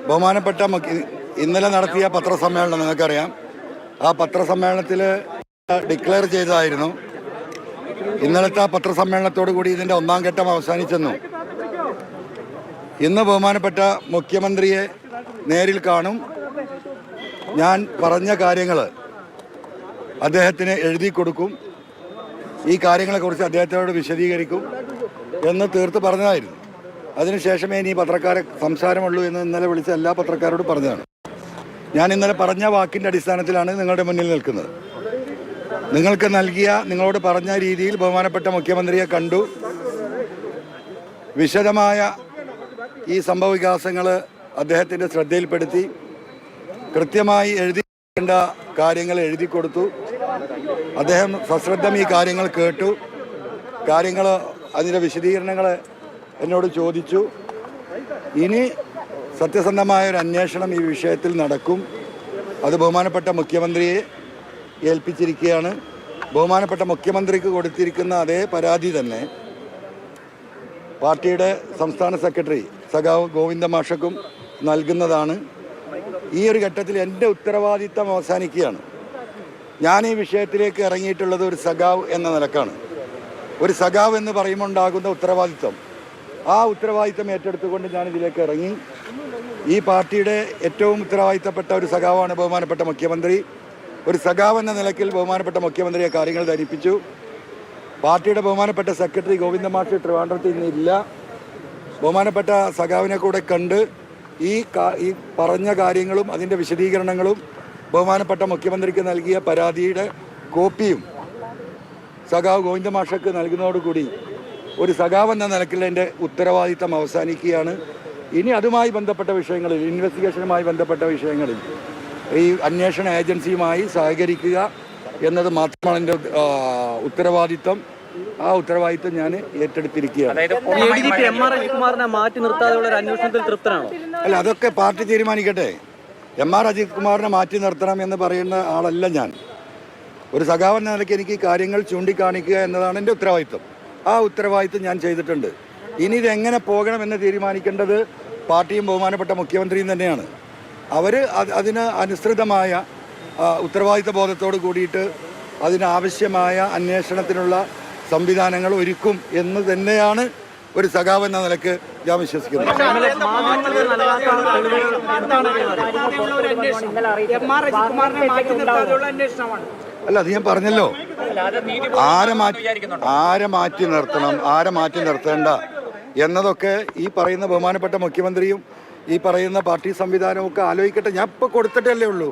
ബഹുമാനപ്പെട്ട ഇന്നലെ നടത്തിയ പത്രസമ്മേളനം നിങ്ങൾക്കറിയാം. ആ പത്രസമ്മേളനത്തിൽ ഡിക്ലെയർ ചെയ്തതായിരുന്നു. ഇന്നലത്തെ ആ പത്രസമ്മേളനത്തോടു കൂടി ഇതിൻ്റെ ഒന്നാം ഘട്ടം അവസാനിച്ചെന്നു. ഇന്ന് ബഹുമാനപ്പെട്ട മുഖ്യമന്ത്രിയെ നേരിൽ കാണും. ഞാൻ പറഞ്ഞ കാര്യങ്ങൾ അദ്ദേഹത്തിന് എഴുതി കൊടുക്കും. ഈ കാര്യങ്ങളെക്കുറിച്ച് അദ്ദേഹത്തോട് വിശദീകരിക്കും എന്ന് തീർത്ത് പറഞ്ഞതായിരുന്നു. അതിനുശേഷമേ ഇനി പത്രക്കാരെ സംസാരമുള്ളൂ എന്ന് ഇന്നലെ വിളിച്ച എല്ലാ പത്രക്കാരോടും പറഞ്ഞതാണ്. ഞാൻ ഇന്നലെ പറഞ്ഞ വാക്കിൻ്റെ അടിസ്ഥാനത്തിലാണ് നിങ്ങളുടെ മുന്നിൽ നിൽക്കുന്നത്. നിങ്ങളോട് പറഞ്ഞ രീതിയിൽ ബഹുമാനപ്പെട്ട മുഖ്യമന്ത്രിയെ കണ്ടു. വിശദമായ ഈ സംഭവ വികാസങ്ങൾ അദ്ദേഹത്തിൻ്റെ ശ്രദ്ധയിൽപ്പെടുത്തി കൃത്യമായി എഴുതിക്കേണ്ട കാര്യങ്ങൾ എഴുതി കൊടുത്തു. അദ്ദേഹം സശ്രദ്ധം ഈ കാര്യങ്ങൾ കേട്ടു. അതിൻ്റെ വിശദീകരണങ്ങൾ എന്നോട് ചോദിച്ചു. ഇനി സത്യസന്ധമായ ഒരു അന്വേഷണം ഈ വിഷയത്തിൽ നടക്കും. അത് ബഹുമാനപ്പെട്ട മുഖ്യമന്ത്രിയെ ഏൽപ്പിച്ചിരിക്കുകയാണ്. ബഹുമാനപ്പെട്ട മുഖ്യമന്ത്രിക്ക് കൊടുത്തിരിക്കുന്ന അതേ പരാതി തന്നെ പാർട്ടിയുടെ സംസ്ഥാന സെക്രട്ടറി സഖാവ് ഗോവിന്ദ മാഷക്കും നൽകുന്നതാണ്. ഈ ഒരു ഘട്ടത്തിൽ എൻ്റെ ഉത്തരവാദിത്തം അവസാനിക്കുകയാണ്. ഞാൻ ഈ വിഷയത്തിലേക്ക് ഇറങ്ങിയിട്ടുള്ളത് ഒരു സഖാവ് എന്ന നിലക്കാണ്. ഒരു സഖാവ് എന്ന് പറയുമ്പോൾ ഉണ്ടാകുന്ന ഉത്തരവാദിത്തം, ആ ഉത്തരവാദിത്തം ഏറ്റെടുത്തുകൊണ്ട് ഞാൻ ഇതിലേക്ക് ഇറങ്ങി. ഈ പാർട്ടിയുടെ ഏറ്റവും ഉത്തരവാദിത്തപ്പെട്ട ഒരു സഖാവാണ് ബഹുമാനപ്പെട്ട മുഖ്യമന്ത്രി. ഒരു സഖാവ് എന്ന നിലയ്ക്ക് ബഹുമാനപ്പെട്ട മുഖ്യമന്ത്രിയെ കാര്യങ്ങൾ ധരിപ്പിച്ചു. പാർട്ടിയുടെ ബഹുമാനപ്പെട്ട സെക്രട്ടറി ഗോവിന്ദ മാഷ് ട്രിവാൻഡ്രത്ത് ഇന്നില്ല. ബഹുമാനപ്പെട്ട സഖാവിനെ കൂടെ കണ്ട് ഈ പറഞ്ഞ കാര്യങ്ങളും അതിൻ്റെ വിശദീകരണങ്ങളും ബഹുമാനപ്പെട്ട മുഖ്യമന്ത്രിക്ക് നൽകിയ പരാതിയുടെ കോപ്പിയും സഖാവ് ഗോവിന്ദ മാഷക്ക് നൽകുന്നതോടുകൂടി ഒരു സഖാവ് എന്ന നിലയ്ക്കുള്ള എൻ്റെ ഉത്തരവാദിത്തം അവസാനിക്കുകയാണ്. ഇനി അതുമായി ബന്ധപ്പെട്ട വിഷയങ്ങളിൽ, ഇൻവെസ്റ്റിഗേഷനുമായി ബന്ധപ്പെട്ട വിഷയങ്ങളിൽ ഈ അന്വേഷണ ഏജൻസിയുമായി സഹകരിക്കുക എന്നത് മാത്രമാണ് എൻ്റെ ഉത്തരവാദിത്തം. ആ ഉത്തരവാദിത്തം ഞാൻ ഏറ്റെടുത്തിരിക്കുകയാണ്. അല്ല, അതൊക്കെ പാർട്ടി തീരുമാനിക്കട്ടെ. എം.ആർ. അജിത് കുമാറിനെ മാറ്റി നിർത്തണം എന്ന് പറയുന്ന ആളല്ല ഞാൻ. ഒരു സഖാവ് എന്ന നിലയ്ക്ക് എനിക്ക് കാര്യങ്ങൾ ചൂണ്ടിക്കാണിക്കുക എന്നതാണ് എൻ്റെ ഉത്തരവാദിത്തം. ആ ഉത്തരവാദിത്തം ഞാൻ ചെയ്തിട്ടുണ്ട്. ഇനി ഇതെങ്ങനെ പോകണമെന്ന് തീരുമാനിക്കേണ്ടത് പാർട്ടിയും ബഹുമാനപ്പെട്ട മുഖ്യമന്ത്രിയും തന്നെയാണ്. അവർ അതിന് അനുസൃതമായ ഉത്തരവാദിത്ത ബോധത്തോട് കൂടിയിട്ട് അതിനാവശ്യമായ അന്വേഷണത്തിനുള്ള സംവിധാനങ്ങൾ ഒരുക്കും എന്ന് തന്നെയാണ് ഒരു സഖാവ് എന്ന നിലക്ക് ഞാൻ വിശ്വസിക്കുന്നത്. അല്ല, അത് ഞാൻ പറഞ്ഞല്ലോ. ആരെ മാറ്റി നിർത്തണം, ആരെ മാറ്റി നിർത്തേണ്ട എന്നതൊക്കെ ഈ പറയുന്ന ബഹുമാനപ്പെട്ട മുഖ്യമന്ത്രിയും ഈ പറയുന്ന പാർട്ടി സംവിധാനവും ഒക്കെ ആലോചിക്കട്ടെ. ഞാൻ ഇപ്പോൾ കൊടുത്തിട്ടല്ലേ ഉള്ളൂ.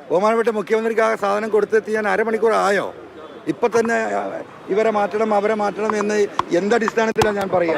ബഹുമാനപ്പെട്ട മുഖ്യമന്ത്രിക്ക് ആ സാധനം കൊടുത്തെത്തി ഞാൻ അരമണിക്കൂർ ആയോ? ഇപ്പം തന്നെ ഇവരെ മാറ്റണം അവരെ മാറ്റണം എന്ന് എന്തടിസ്ഥാനത്തിലാണ് ഞാൻ പറയുക?